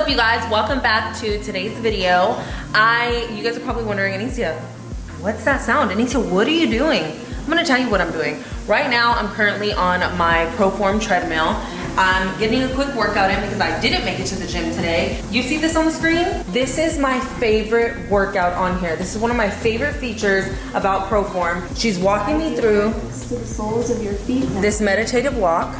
up, you guys? Welcome back to today's video. You guys are probably wondering, Anicia, what's that sound? Anicia, what are you doing? I'm gonna tell you what I'm doing. Right now, I'm currently on my ProForm treadmill. I'm getting a quick workout in because I didn't make it to the gym today. You see this on the screen? This is my favorite workout on here. This is one of my favorite features about ProForm. She's walking me through to the soles of your feet now. This meditative walk.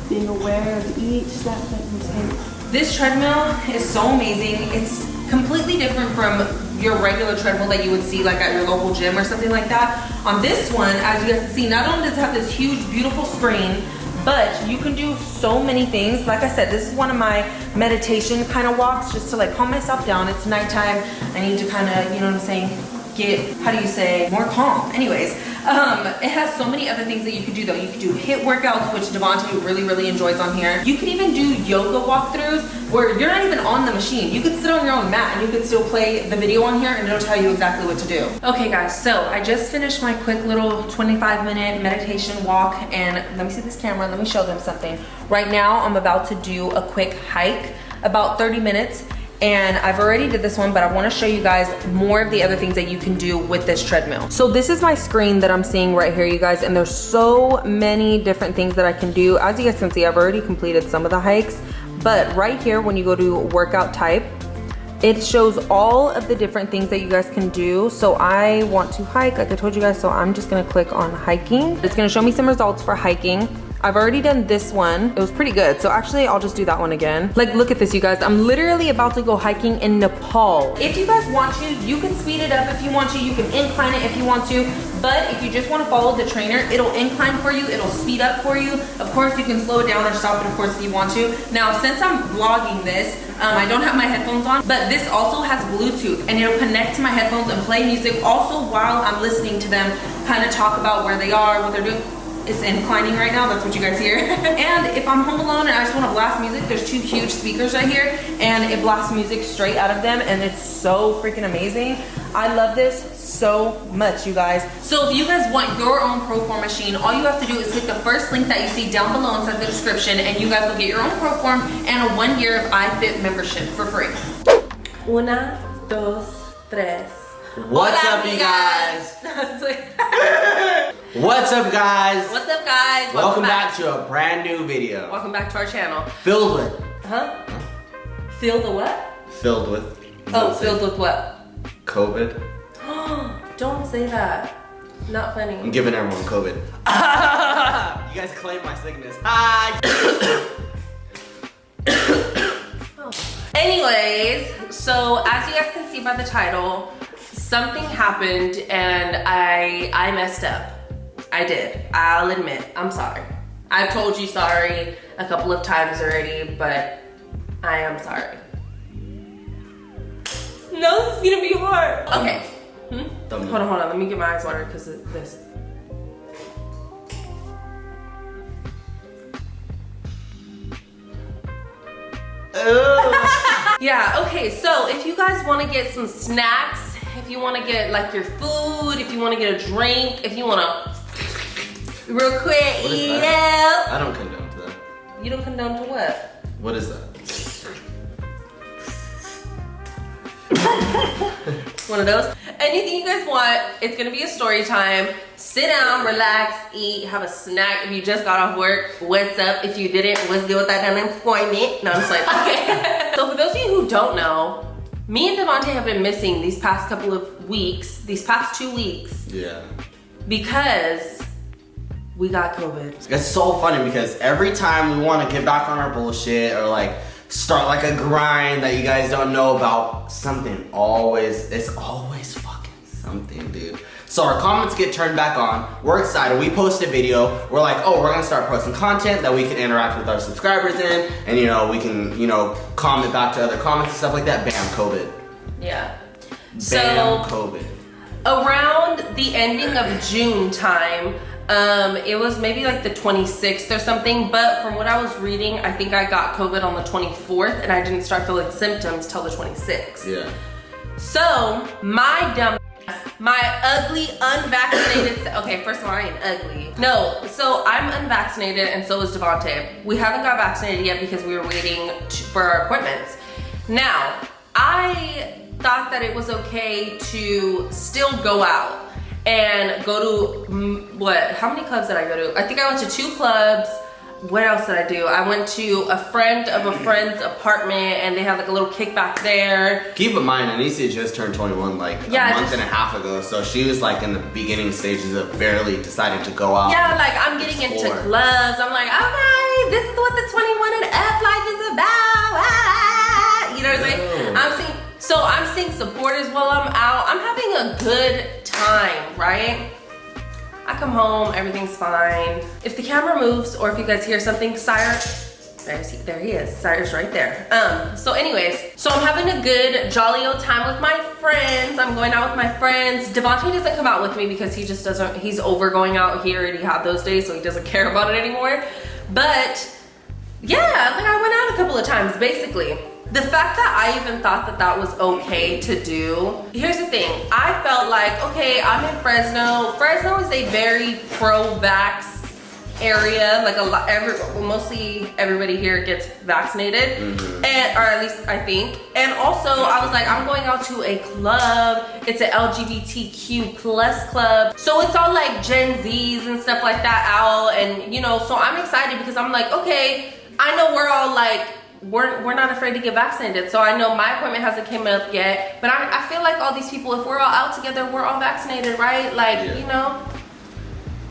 Being aware of each step that you take. This treadmill is so amazing. It's completely different from your regular treadmill that you would see like at your local gym or something like that. On this one, as you guys can see, not only does it have this huge, beautiful screen, but you can do so many things. Like I said, this is one of my meditation kind of walks just to like calm myself down. It's nighttime. I need to kind of, you know what I'm saying, get, how do you say, more calm. Anyways, it has so many other things that you could do though. You could do HIIT workouts, which Devontae really enjoys on here. You could even do yoga walkthroughs where you're not even on the machine. You could sit on your own mat and you could still play the video on here and it'll tell you exactly what to do. Okay guys, so I just finished my quick little 25-minute meditation walk, and let me see this camera, let me show them something. Right now, I'm about to do a quick hike, about 30 minutes. And I've already did this one, but I wanna show you guys more of the other things that you can do with this treadmill. So this is my screen that I'm seeing right here, you guys, and there's so many different things that I can do. As you guys can see, I've already completed some of the hikes, but right here, when you go to workout type, it shows all of the different things that you guys can do. So I want to hike, like I told you guys, so I'm just gonna click on hiking. It's gonna show me some results for hiking. I've already done this one. It was pretty good. So actually, I'll just do that one again. Like, look at this, you guys. I'm literally about to go hiking in Nepal. If you guys want to, you can speed it up if you want to. You can incline it if you want to. But if you just want to follow the trainer, it'll incline for you. It'll speed up for you. Of course, you can slow it down or stop it, of course, if you want to. Now, since I'm vlogging this, I don't have my headphones on, but this also has Bluetooth, and it'll connect to my headphones and play music also while I'm listening to them kind of talk about where they are, what they're doing. It's inclining right now, that's what you guys hear. And if I'm home alone and I just want to blast music, there's two huge speakers right here, and it blasts music straight out of them, and it's so freaking amazing. I love this so much, you guys. So if you guys want your own ProForm machine, all you have to do is click the first link that you see down below inside the description, and you guys will get your own ProForm and a 1 year of iFit membership for free. Una, dos, tres. What's up, you guys? What's up, guys? What's up, guys? Welcome back to a brand new video. Welcome back to our channel. Filled with. Huh? Filled the what? Filled with. Oh, filled with what? COVID. Don't say that. Not funny. I'm giving everyone COVID. You guys claim my sickness. Hi. Anyways, so as you guys can see by the title, something happened and I messed up. I did. I'll admit. I'm sorry. I've told you sorry a couple of times already, but I am sorry. No, this is gonna be hard. Okay. Hold on. Let me get my eyes watered because of this. Yeah, okay, so if you guys want to get some snacks, if you want to get like your food, if you want to get a drink, if you want to real quick eat out. I don't condone to that. You don't condone to what? What is that? One of those. Anything you guys want, it's gonna be a story time. Sit down, relax, eat, have a snack. If you just got off work, what's up? If you didn't, what's good with that unemployment? No, I'm just like, okay. So for those of you who don't know, me and Devontae have been missing these past couple of weeks, these past 2 weeks. Yeah. Because we got COVID. It's so funny because every time we want to get back on our bullshit or like start like a grind that you guys don't know about, it's always fucking something, dude. So our comments get turned back on. We're excited. We post a video. We're like, oh, we're gonna start posting content that we can interact with our subscribers in, and you know, we can, you know, comment back to other comments and stuff like that. Bam, COVID. Yeah. Bam, COVID. Around the ending of June time, it was maybe like the 26th or something, but from what I was reading, I think I got COVID on the 24th and I didn't start feeling symptoms till the 26th. Yeah. So my dumb My ugly, unvaccinated, okay, first of all, I ain't ugly. No, so I'm unvaccinated and so is Devontae. We haven't got vaccinated yet because we were waiting for our appointments. Now, I thought that it was okay to still go out and go to, how many clubs did I go to? I think I went to 2 clubs. What else did I do? I went to a friend of a friend's apartment and they had like a little kickback there. Keep in mind, Anicia just turned 21 like a month and a half ago, so she was like in the beginning stages of barely deciding to go out. Yeah, like I'm getting into clubs. I'm like, okay, this is what the 21 and up life is about. Ah! You know what I'm saying? I'm seeing supporters while I'm out. I'm having a good time, right? I come home, everything's fine. If the camera moves or if you guys hear something, Cyrus, there he is, Cyrus right there. So anyways, so I'm having a good jolly old time with my friends. I'm going out with my friends. Devontae doesn't come out with me because he just doesn't, he's over going out. He already had those days, so he doesn't care about it anymore. But yeah, like I went out a couple of times, basically. The fact that I even thought that that was okay to do, here's the thing. I felt like, okay, I'm in Fresno. Fresno is a very pro-vax area. Like mostly everybody here gets vaccinated, and or at least I think. And also, I was like, I'm going out to a club. It's an LGBTQ plus club, so it's all like Gen Zs and stuff like that out. And you know, so I'm excited because I'm like, okay, I know we're all like. We're not afraid to get vaccinated. So I know my appointment hasn't came up yet, but I feel like all these people, if we're all out together, we're all vaccinated, right? Like, you know,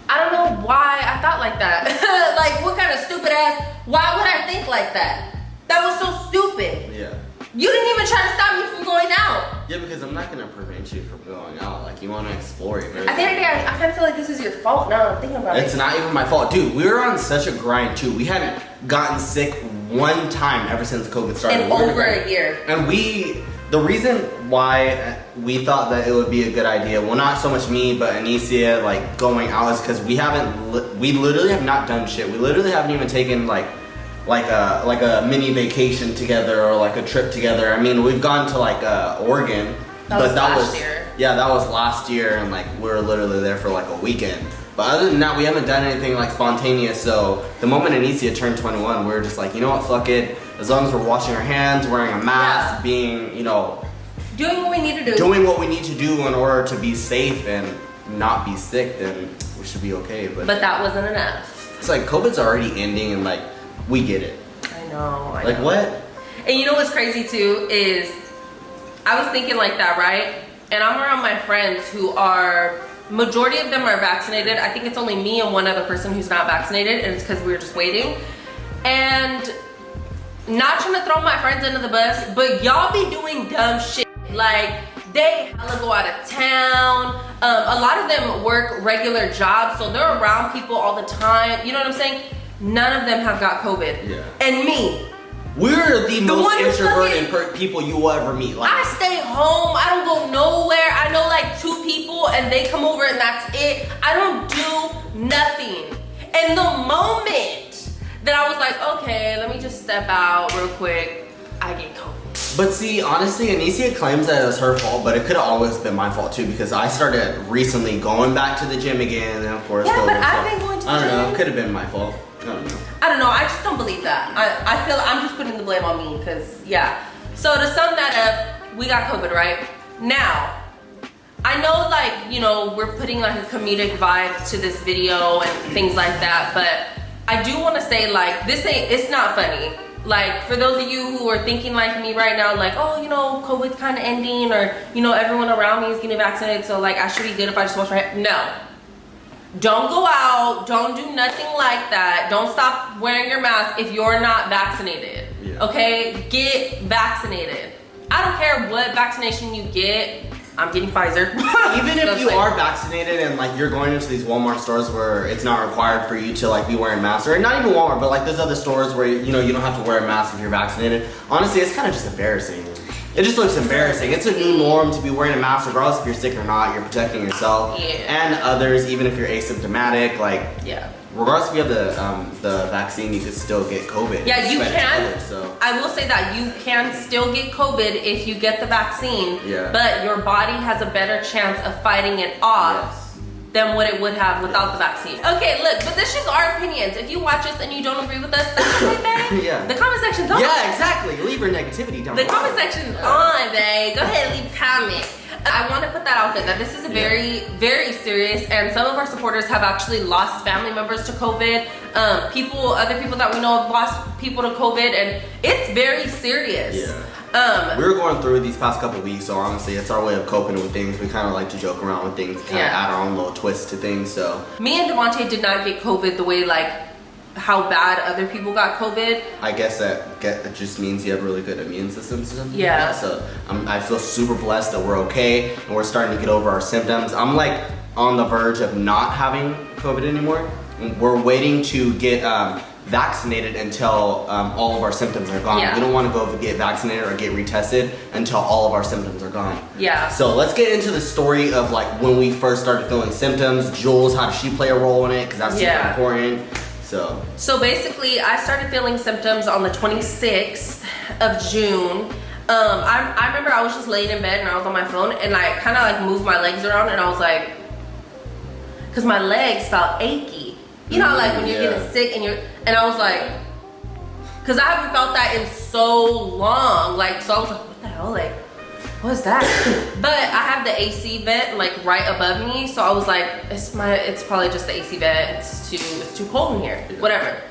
I don't know why I thought like that. Like, what kind of stupid ass, why would I think like that? That was so stupid. Yeah. You didn't even try to stop me from going out. Yeah, because I'm not gonna prevent you from going out. Like, you want to explore it. At the end of the day, I kind of feel like this is your fault now I'm thinking about it. It's not even my fault. Dude, we were on such a grind too. We hadn't gotten sick one time ever since COVID started. In over a year. And the reason why we thought that it would be a good idea, well, not so much me, but Anicia, like, going out is because we literally have not done shit. We literally haven't even taken like a mini vacation together or like a trip together. I mean, we've gone to like Oregon, that was last year. Yeah, that was last year, and like we were literally there for like a weekend. But other than that, we haven't done anything like spontaneous. So the moment Anicia turned 21, we were just like, you know what, fuck it. As long as we're washing our hands, wearing a mask, being, you know, doing what we need to do. Doing what we need to do in order to be safe and not be sick, then we should be okay. But that wasn't enough. It's like COVID's already ending, and like we get it. I know. Like what? And you know what's crazy too is I was thinking like that, right? And I'm around my friends who are, majority of them are vaccinated. I think it's only me and one other person who's not vaccinated, and it's because we were just waiting. And not trying to throw my friends under the bus, but y'all be doing dumb shit. Like, they hella go out of town. A lot of them work regular jobs, so they're around people all the time. You know what I'm saying? None of them have got COVID. Yeah. And me. We're the most introverted people you will ever meet. Like, I stay home. I don't go nowhere. I know like 2 people and they come over and that's it. I don't do nothing. And the moment that I was like, okay, let me just step out real quick, I get COVID. But see, honestly, Anicia claims that it was her fault, but it could have always been my fault too, because I started recently going back to the gym again, and of course, yeah, but I've been going to the gym. I don't know, it could have been my fault. I don't know, I just don't believe that. I feel I'm just putting the blame on me, because yeah. So to sum that up, we got COVID, right? Now, I know like, you know, we're putting like a comedic vibe to this video and things like that, but I do want to say like, it's not funny. Like, for those of you who are thinking like me right now, like, oh, you know, COVID's kind of ending, or, you know, everyone around me is getting vaccinated, so like, I should be good if I just wash my hands. No. Don't go out. Don't do nothing like that. Don't stop wearing your mask if you're not vaccinated. Yeah. Okay? Get vaccinated. I don't care what vaccination you get. I'm getting Pfizer. Even if you are vaccinated and like you're going into these Walmart stores where it's not required for you to like be wearing masks, or not even Walmart, but like there's other stores where, you know, you don't have to wear a mask if you're vaccinated. Honestly, it's kind of just embarrassing. It just looks embarrassing. It's a new norm to be wearing a mask regardless if you're sick or not. You're protecting yourself and others, even if you're asymptomatic. Like, yeah. regardless if you have the vaccine, you could still get COVID. Yeah, you Spread it to can. others, so. I will say that you can still get COVID if you get the vaccine, Yeah. but your body has a better chance of fighting it off than what it would have without the vaccine. Okay, look, but this is just our opinions. If you watch us and you don't agree with us, that's okay, babe. Yeah. The comment section's on. Yeah, exactly. Leave your negativity down The below. comment section's on, babe. Go ahead and leave a comment. I want to put that out there that this is a very, very serious, and some of our supporters have actually lost family members to COVID. Other people that we know have lost people to COVID, and it's very serious. Yeah. We were going through these past couple weeks, so honestly, it's our way of coping with things. We kind of like to joke around with things, kind of add our own little twist to things. So me and Devontae did not get COVID the way how bad other people got COVID. I guess that just means you have really good immune systems. Yeah. So I feel super blessed that we're okay and we're starting to get over our symptoms. I'm like on the verge of not having COVID anymore. We're waiting to get vaccinated until all of our symptoms are gone. Yeah. We don't want to go get vaccinated or get retested until all of our symptoms are gone. Yeah. So let's get into the story of like when we first started feeling symptoms. Jules, how does she play a role in it? Because that's super important. So basically, I started feeling symptoms on the 26th of June. I remember I was just laying in bed and I was on my phone and I kind of like moved my legs around and I was like, because my legs felt achy. You know, like when you're getting sick and I was like, because I haven't felt that in so long. Like, so I was like, what the hell? Like, what's that? But I have the AC vent like right above me, so I was like, it's probably just the AC vent. It's too cold in here. Whatever.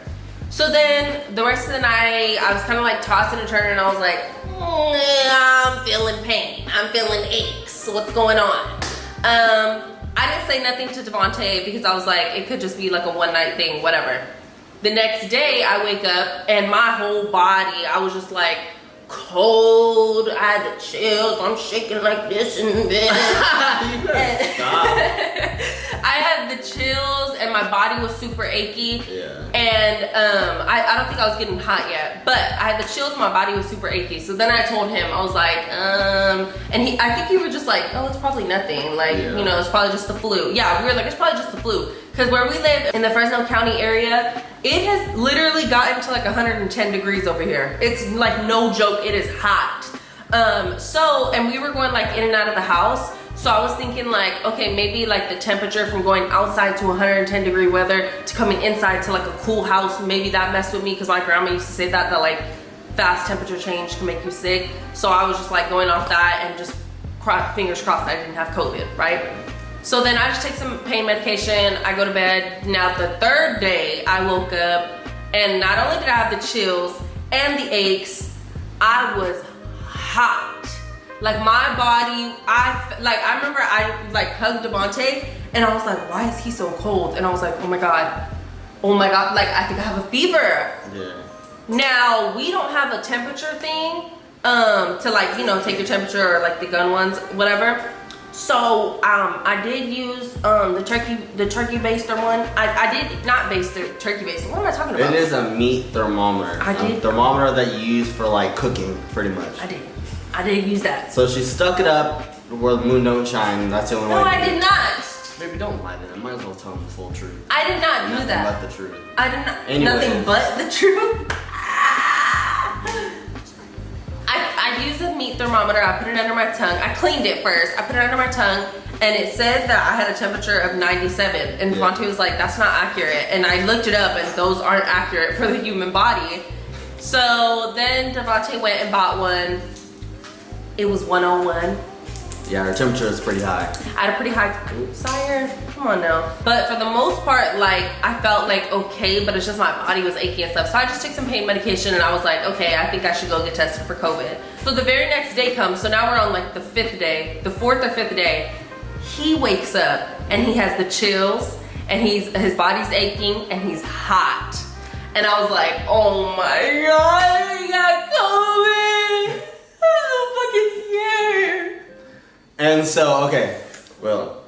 So then the rest of the night, I was kind of like tossing and turning, and I was like, I'm feeling pain. I'm feeling aches. What's going on? I didn't say nothing to Devontae because I was like, it could just be like a one night thing, whatever. The next day, I wake up and my whole body, I was just like, cold. I had the chills. I'm shaking like this and this. I had the chills and my body was super achy. Yeah. And I don't think I was getting hot yet, but I had the chills and my body was super achy. So then I told him, I was like, and I think he was just like, oh, it's probably nothing. Like, you know, it's probably just the flu. Yeah, we were like, it's probably just the flu. Because where we live in the Fresno County area, it has literally gotten to like 110 degrees over here. It's like no joke, it is hot. And we were going like in and out of the house. So I was thinking like, okay, maybe like the temperature from going outside to 110 degree weather to coming inside to like a cool house, maybe that messed with me because my grandma used to say that like fast temperature change can make you sick. So I was just like going off that and just fingers crossed I didn't have COVID, right? So then I just take some pain medication, I go to bed. Now the third day I woke up and not only did I have the chills and the aches, I was hot. Like my body, I remember I like hugged Devontae and I was like, why is he so cold? And I was like, oh my God, like I think I have a fever. Yeah. Now we don't have a temperature thing to like, you know, take your temperature or like the gun ones, whatever. So I did use the turkey baster one. I did not baste the turkey baster. What am I talking about? It is a meat thermometer. I did. A thermometer that you use for like cooking, pretty much. I did use that. So she stuck it up where the moon don't shine. That's the only way. No, I did not. Baby, don't lie to them. Might as well tell them the full truth. I did not do Nothing that. but the truth. I did not. Anyways. Nothing but the truth. I used a meat thermometer. I put it under my tongue. I cleaned it first. I put it under my tongue, and it said that I had a temperature of 97. And Devontae was like, "That's not accurate." And I looked it up, and those aren't accurate for the human body. So then Devontae went and bought one. It was 101. Yeah, her temperature is pretty high. I had a pretty high, sire, come on now. But for the most part, like, I felt like okay, but it's just my body was achy and stuff. So I just took some pain medication and I was like, okay, I think I should go get tested for COVID. So the very next day comes, so now we're on like the 4th or 5th day. He wakes up and he has the chills and his body's aching and he's hot. And I was like, oh my God, we got COVID. I'm so fucking scared. And so, okay, well,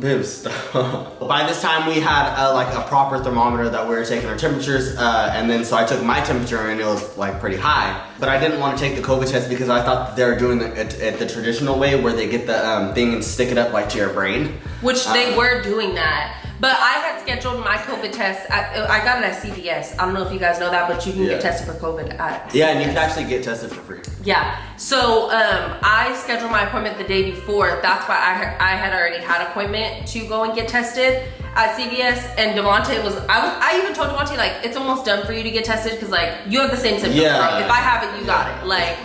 babe, stop. By this time we had like a proper thermometer that we were taking our temperatures, and then so I took my temperature and it was like pretty high. But I didn't want to take the COVID test because I thought they were doing it the traditional way where they get the thing and stick it up like to your brain. Which they were doing that. But I had scheduled my COVID test. I got it at CVS. I don't know if you guys know that, but you can get tested for COVID at CVS. Yeah, and you can actually get tested for free. Yeah. So I scheduled my appointment the day before. That's why I had already had an appointment to go and get tested at CVS. And Devontae was, I even told Devontae, like, it's almost done for you to get tested because, like, you have the same symptoms. Yeah. Right? If I have it, you got it. Like,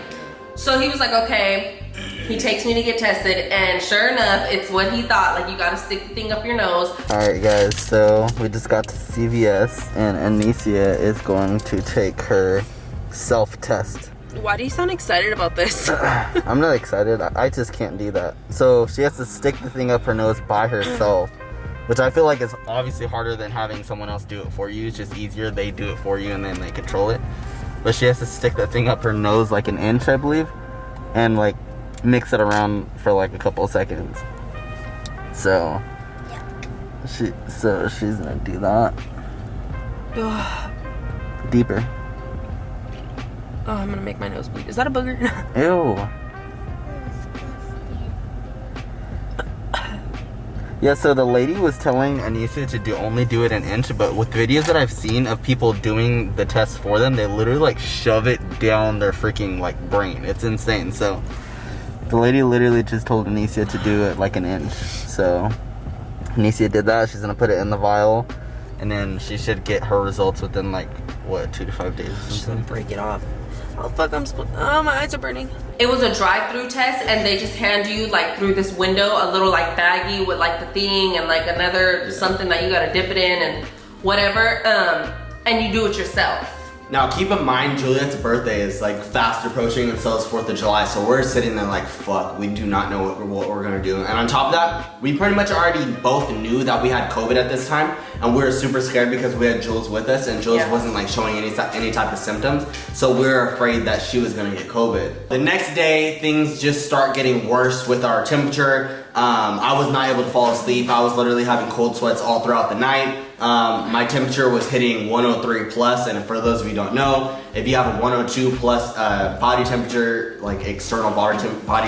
so he was like, okay. He takes me to get tested, and sure enough, it's what he thought. Like, you gotta stick the thing up your nose. Alright guys, so we just got to CVS and Anicia is going to take her self-test. Why do you sound excited about this? I'm not excited, I just can't do that. So she has to stick the thing up her nose by herself, which I feel like is obviously harder than having someone else do it for you. It's just easier, they do it for you and then they control it. But she has to stick that thing up her nose like an inch, I believe, and like mix it around for like a couple of seconds. So she's gonna do that. Deeper. Oh, I'm gonna make my nose bleed. Is that a booger? Ew. Yeah, so the lady was telling Anissa to only do it an inch, but with videos that I've seen of people doing the test for them, they literally like shove it down their freaking like brain. It's insane. So the lady literally just told Anicia to do it like an inch. So Anicia did that. She's gonna put it in the vial, and then she should get her results within like what, 2 to 5 days or something. Just gonna break it off. Oh fuck, oh, my eyes are burning. It was a drive-through test, and they just hand you like through this window a little like baggie with like the thing and like another something that you gotta dip it in and whatever, and you do it yourself. Now keep in mind, Juliet's birthday is like fast approaching, and so is 4th of July, so we're sitting there like, fuck, we do not know what we're gonna do. And on top of that, we pretty much already both knew that we had COVID at this time, and we were super scared because we had Jules with us, and Jules wasn't like showing any type of symptoms, so we were afraid that she was gonna get COVID. The next day, things just start getting worse with our temperature. I was not able to fall asleep. I was literally having cold sweats all throughout the night. My temperature was hitting 103 plus, and for those of you who don't know, if you have a 102 plus body temperature, like external body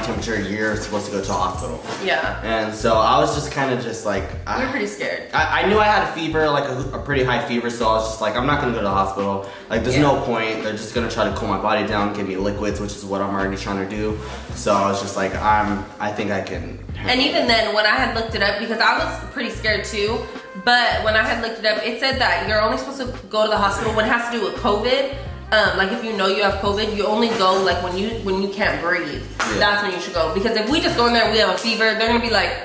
temperature, you're supposed to go to a hospital. Yeah. And so I was just kind of just like... You're pretty scared. I knew I had a fever, like a pretty high fever, so I was just like, I'm not gonna go to the hospital. Like, there's no point. They're just gonna try to cool my body down, give me liquids, which is what I'm already trying to do. So I was just like, I think I can... And even then, when I had looked it up, because I was pretty scared too, but when I had looked it up, it said that you're only supposed to go to the hospital when it has to do with COVID. Like if you know you have COVID, you only go like when you can't breathe. Yeah. That's when you should go. Because if we just go in there and we have a fever, they're gonna be like,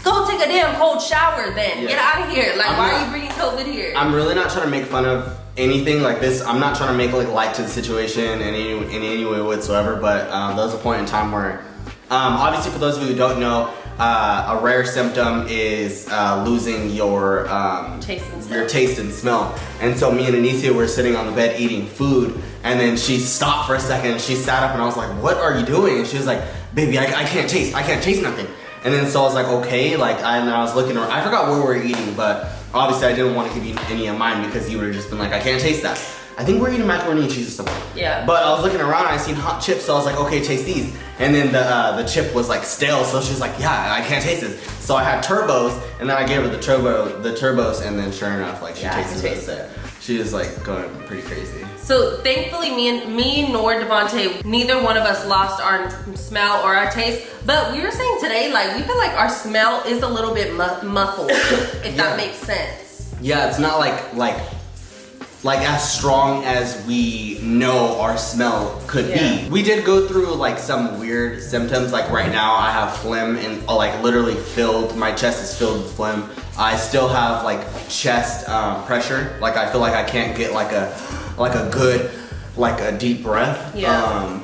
go take a damn cold shower then. Get out of here. Like, why are you bringing COVID here? I'm really not trying to make fun of anything like this. I'm not trying to make like light to the situation in any way whatsoever, but there was a point in time where obviously, for those of you who don't know, a rare symptom is losing your taste and smell. And so me and Anicia were sitting on the bed eating food, and then she stopped for a second. She sat up, and I was like, "What are you doing?" And she was like, "Baby, I can't taste nothing." And then so I was like, "Okay," like I was looking around. I forgot where we were eating, but obviously I didn't want to give you any of mine because you would have just been like, "I can't taste that." I think we're eating macaroni and cheese or something. Yeah. But I was looking around and I seen hot chips, so I was like, okay, taste these. And then the chip was like stale, so she was like, yeah, I can't taste this. So I had turbos, and then I gave her the turbos, and then sure enough, like she tasted it. She was like going pretty crazy. So thankfully, me nor Devontae, neither one of us lost our smell or our taste. But we were saying today, like we feel like our smell is a little bit muffled, if that makes sense. Yeah, it's not like as strong as we know our smell could be. We did go through like some weird symptoms. Like right now I have phlegm and like literally my chest is filled with phlegm. I still have like chest pressure. Like I feel like I can't get like a good, like a deep breath. Yeah.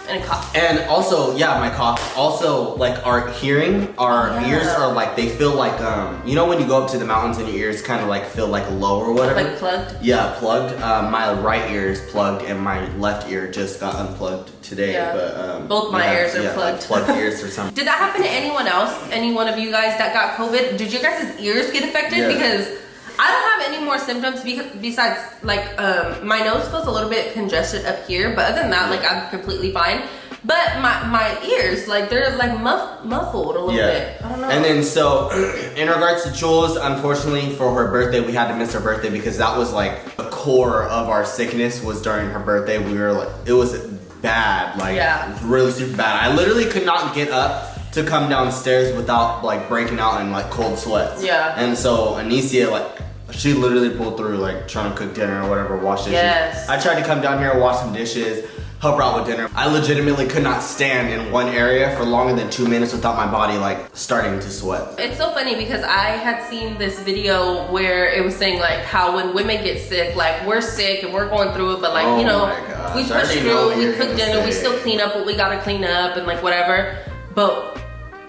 And a cough. And also, my cough. Also, like our hearing, our ears are like, they feel like, you know when you go up to the mountains and your ears kind of like feel like low or whatever? Like plugged? Yeah, plugged. My right ear is plugged and my left ear just got unplugged today. Yeah. But both my ears are plugged. Like plugged ears or something. Did that happen to anyone else? Any one of you guys that got COVID? Did your guys' ears get affected? Yeah. Because I don't have any more symptoms besides like my nose feels a little bit congested up here, but other than that, like I'm completely fine. But my ears, like they're like muffled a little bit. I don't know. And then so, in regards to Jules, unfortunately for her birthday, we had to miss her birthday because that was like the core of our sickness was during her birthday. We were like, it was bad, like it was really super bad. I literally could not get up to come downstairs without like breaking out in like cold sweats. Yeah. And so Anicia, like, she literally pulled through like trying to cook dinner or whatever, wash dishes. Yes. I tried to come down here, wash some dishes, help her out with dinner. I legitimately could not stand in one area for longer than 2 minutes without my body like starting to sweat. It's so funny because I had seen this video where it was saying like how when women get sick, like we're sick and we're going through it, but like, you know, we push through, we cook dinner, we still clean up what we gotta clean up and like whatever. But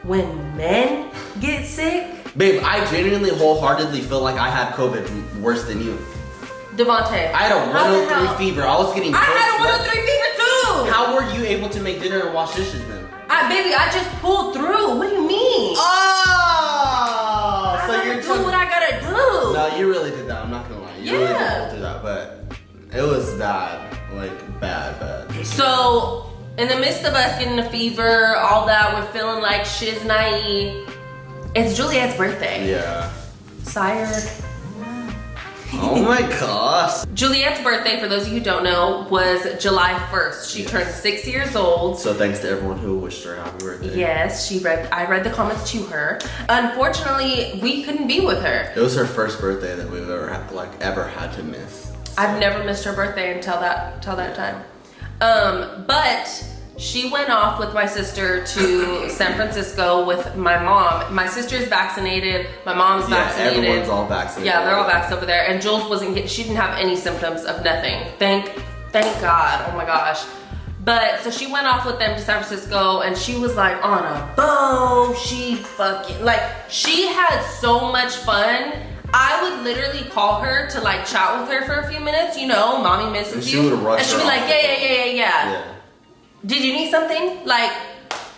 when men get sick, babe, I genuinely wholeheartedly feel like I had COVID worse than you. Devontae, I had a 103 fever. I was getting I had a 103 fever too. How were you able to make dinner and wash dishes then? Baby, I just pulled through. What do you mean? Oh, so you're doing what I gotta do. No, you really did that. I'm not gonna lie. You really did pull through that, but it was bad, like bad. So in the midst of us getting a fever, all that, we're feeling like shiznai. It's Juliet's birthday. Yeah. Sire. Oh my gosh. Juliet's birthday, for those of you who don't know, was July 1st. She turned 6 years old. So thanks to everyone who wished her happy birthday. Yes, I read the comments to her. Unfortunately, we couldn't be with her. It was her first birthday that we've ever had to miss. So. I've never missed her birthday until that time. But she went off with my sister to San Francisco with my mom. My sister's vaccinated. My mom's vaccinated. Everyone's all vaccinated. Yeah, they're all vaxxed over there. And Jules she didn't have any symptoms of nothing. Thank God. Oh my gosh. But so she went off with them to San Francisco and she was like on a boat. She had so much fun. I would literally call her to like chat with her for a few minutes, you know, mommy misses you. And she'd be like, yeah. Did you need something? Like,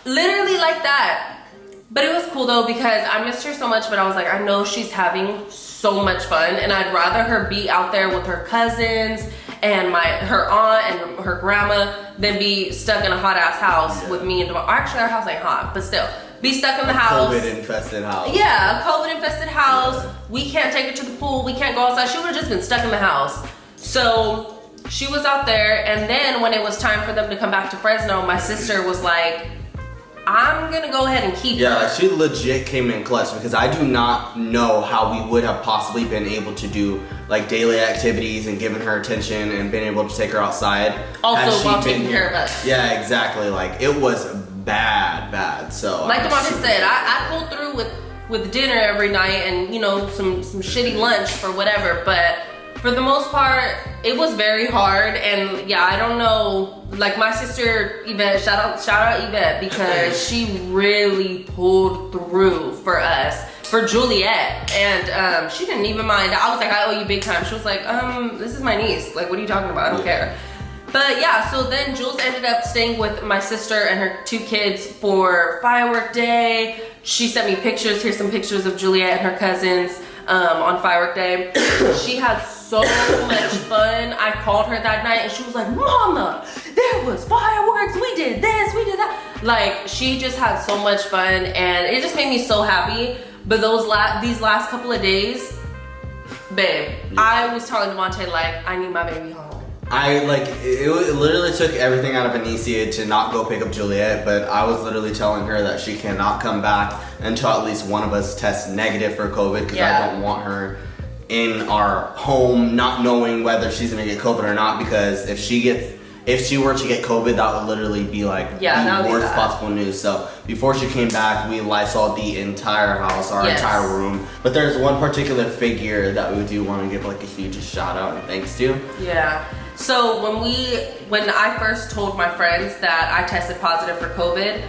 literally like that. But it was cool though because I missed her so much, but I was like, I know she's having so much fun and I'd rather her be out there with her cousins and her aunt and her grandma than be stuck in a hot ass house with me and Devon. Actually, our house ain't hot, but still. Be stuck in the house. COVID-infested house. Yeah, a COVID-infested house. Yeah. We can't take her to the pool. We can't go outside. She would have just been stuck in the house. So she was out there, and then when it was time for them to come back to Fresno, my sister was like, I'm gonna go ahead and keep her. Yeah, she legit came in clutch because I do not know how we would have possibly been able to do like daily activities and giving her attention and been able to take her outside. Also while taking care of us. Yeah, exactly. Like it was bad. So like Devontae said, I pulled through with dinner every night and you know some shitty lunch for whatever, but for the most part it was very hard. And yeah, I don't know, like my sister Yvette, shout out Yvette, because she really pulled through for us, for Juliet, and she didn't even mind. I was like, I owe you big time. She was like, this is my niece, like what are you talking about? I don't care. But yeah, so then Jules ended up staying with my sister and her 2 kids for firework day. She sent me pictures. Here's some pictures of Juliet and her cousins on firework day. She had so much fun. I called her that night and she was like, Mama, there was fireworks. We did this, we did that. Like, she just had so much fun and it just made me so happy. But these last couple of days, babe, I was telling Devontae, like, I need my baby home. It literally took everything out of Anicia to not go pick up Juliet, but I was literally telling her that she cannot come back until at least one of us tests negative for COVID because I don't want her in our home not knowing whether she's gonna get COVID or not, because if she were to get COVID, that would literally be like the worst possible news. So before she came back, we Lysoled the entire house, our entire room. But there's one particular figure that we do want to give like a huge shout out and thanks to. Yeah. So when I first told my friends that I tested positive for COVID,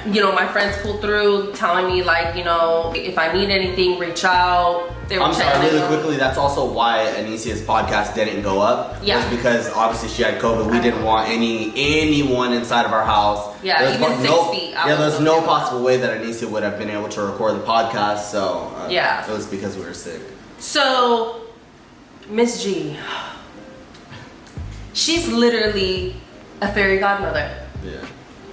you know, my friends pulled through telling me like, you know, if I need anything, reach out. I'm sorry, really quickly, that's also why Anicia's podcast didn't go up. Yeah. It was because obviously she had COVID. We didn't want anyone inside of our house. Yeah, even 6 feet. There's no possible way that Anicia would have been able to record the podcast. So yeah, it was because we were sick. So Miss G, she's literally a fairy godmother. Yeah.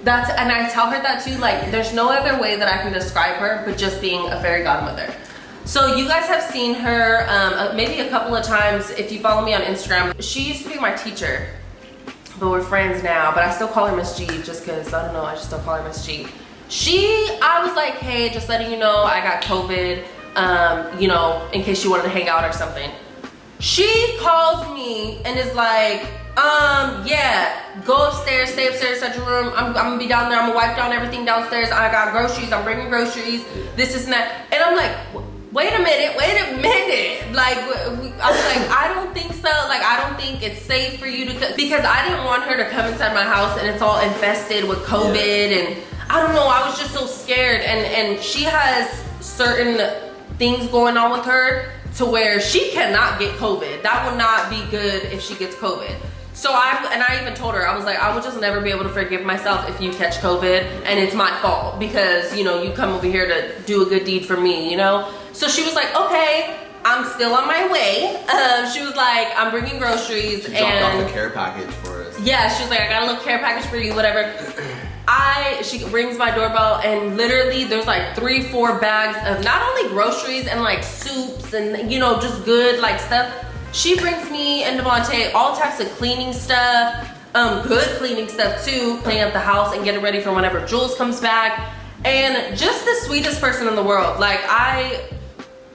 and I tell her that too, like there's no other way that I can describe her but just being a fairy godmother. So you guys have seen her maybe a couple of times if you follow me on Instagram. She used to be my teacher, but we're friends now, but I still call her Miss G just because, I don't know, I just still call her Miss G. I was like, hey, just letting you know I got COVID, you know, in case you wanted to hang out or something. She calls me and is like, yeah, go upstairs, stay upstairs, touch your room. I'm gonna be down there, I'm gonna wipe down everything downstairs. I got groceries, I'm bringing groceries, this and that. And I'm like, wait a minute. Like, I was like, I don't think so. Like, I don't think it's safe for you to, because I didn't want her to come inside my house and it's all infested with COVID. And I don't know, I was just so scared. And she has certain things going on with her to where she cannot get COVID. That would not be good if she gets COVID. So I even told her, I was like, I would just never be able to forgive myself if you catch COVID and it's my fault because, you know, you come over here to do a good deed for me, you know? So she was like, okay, I'm still on my way. She was like, I'm bringing groceries. She dropped off a care package for us. Yeah, she was like, I got a little care package for you, whatever. She rings my doorbell and literally there's like 3-4 bags of not only groceries and like soups and, you know, just good like stuff. She brings me and Devontae all types of cleaning stuff, good cleaning stuff too, clean up the house and get it ready for whenever Jules comes back. And just the sweetest person in the world. Like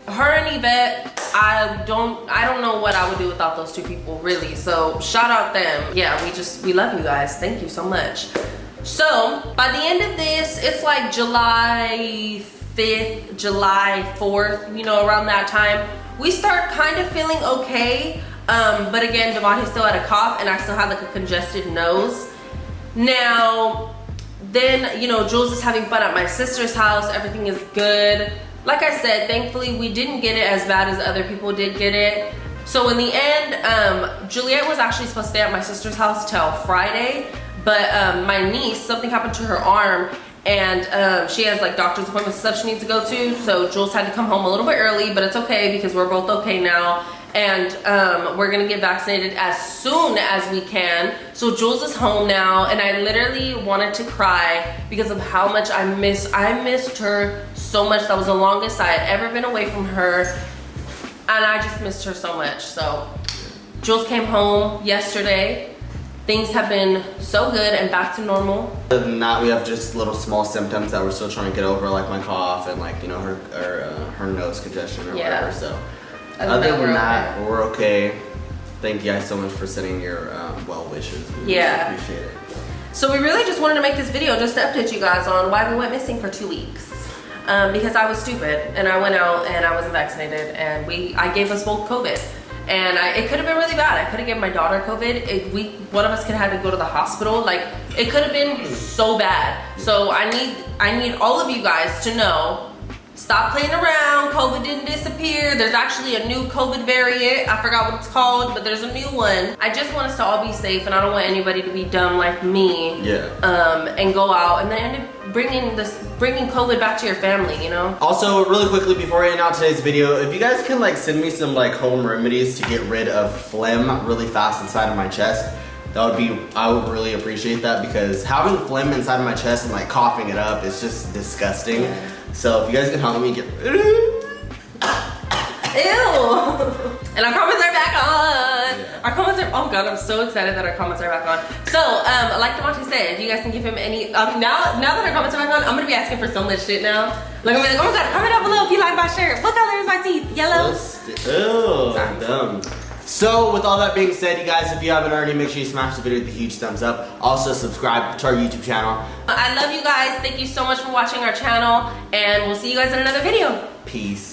her and Yvette, I don't know what I would do without those two people, really. So shout out them. Yeah, we love you guys. Thank you so much. So by the end of this, it's like July 5th, July 4th, you know, around that time. We start kind of feeling okay, but again, Devontae still had a cough and I still had like a congested nose. Now, then, you know, Jules is having fun at my sister's house. Everything is good. Like I said, thankfully, we didn't get it as bad as other people did get it. So in the end, Juliet was actually supposed to stay at my sister's house till Friday, but my niece, something happened to her arm and she has like doctor's appointments and stuff she needs to go to. So Jules had to come home a little bit early, but it's okay because we're both okay now. And we're gonna get vaccinated as soon as we can. So Jules is home now and I literally wanted to cry because of how much I missed her so much. That was the longest I had ever been away from her and I just missed her so much. So Jules came home yesterday. Things have been so good and back to normal. Other than that, we have just little small symptoms that we're still trying to get over, like my cough and like, you know, her nose congestion or whatever. So other than that, we're okay. Thank you guys so much for sending your well wishes. We really appreciate it. So we really just wanted to make this video just to update you guys on why we went missing for 2 weeks. Because I was stupid and I went out and I wasn't vaccinated and I gave us both COVID. And it could have been really bad. I could have given my daughter COVID. One of us could have had to go to the hospital. Like, it could have been so bad. So I need all of you guys to know, stop playing around. COVID didn't disappear. There's actually a new COVID variant. I forgot what it's called, but there's a new one. I just want us to all be safe, and I don't want anybody to be dumb like me. Yeah. And go out and then end up bringing COVID back to your family, you know? Also, really quickly before I end out today's video, if you guys can like send me some like home remedies to get rid of phlegm really fast inside of my chest, I would really appreciate that because having phlegm inside of my chest and like coughing it up is just disgusting. Yeah. So if you guys can help me get rid of it. Ew! And our comments are back on. Yeah. Our comments are, oh god, I'm so excited that our comments are back on. So, like Devontae said, if you guys can give him any, now that our comments are back on, I'm gonna be asking for so much shit now. Like, I'm gonna be like, oh my god, comment down below if you like my shirt. What color is my teeth? Yellow? Ew, dumb. So, with all that being said, you guys, if you haven't already, make sure you smash the video with a huge thumbs up. Also, subscribe to our YouTube channel. I love you guys. Thank you so much for watching our channel, and we'll see you guys in another video. Peace.